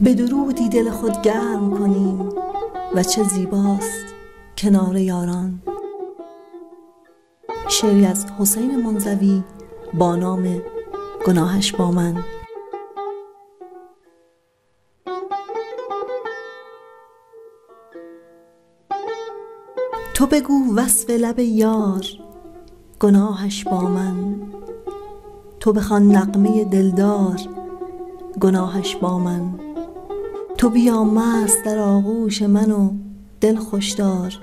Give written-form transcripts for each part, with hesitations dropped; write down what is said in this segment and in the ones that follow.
به درودی دل خود گرم کنیم و چه زیباست کنار یاران. شعری از حسین منزوی با نام گناهش با من. تو بگو وصف لب یار گناهش با من، تو بخوان نغمه دلدار گناهش با من. تو بیا مست در آغوش من و دل خوشدار،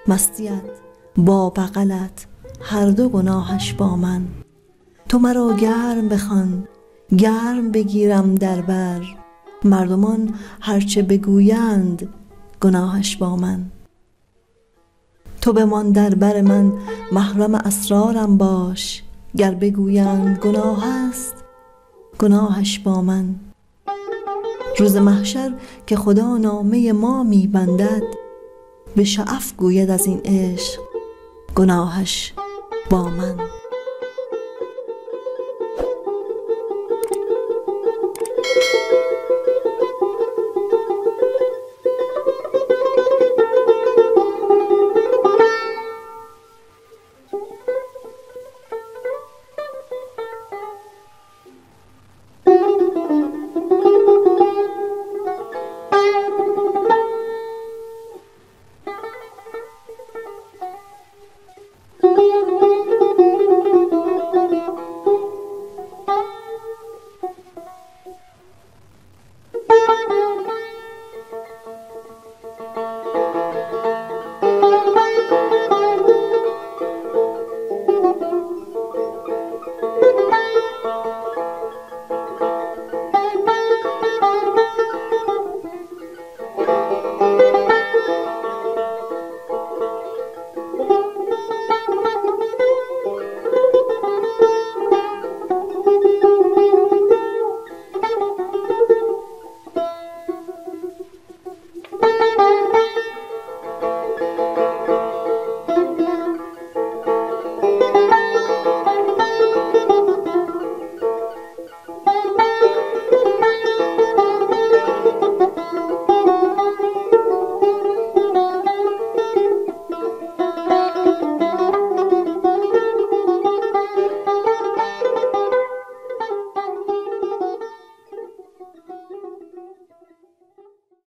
مستیت با بغلت هر دو گناهش با من. تو مرا گرم بخوان گرم بگیرم در بر، مردمان هرچه بگویند گناهش با من. تو بمان در بر من محرم اسرارم باش، گر بگویند گناه است گناهش با من. روز محشر که خدا نامه ما می بندد، به شعف گوید از این عشق گناهش با من.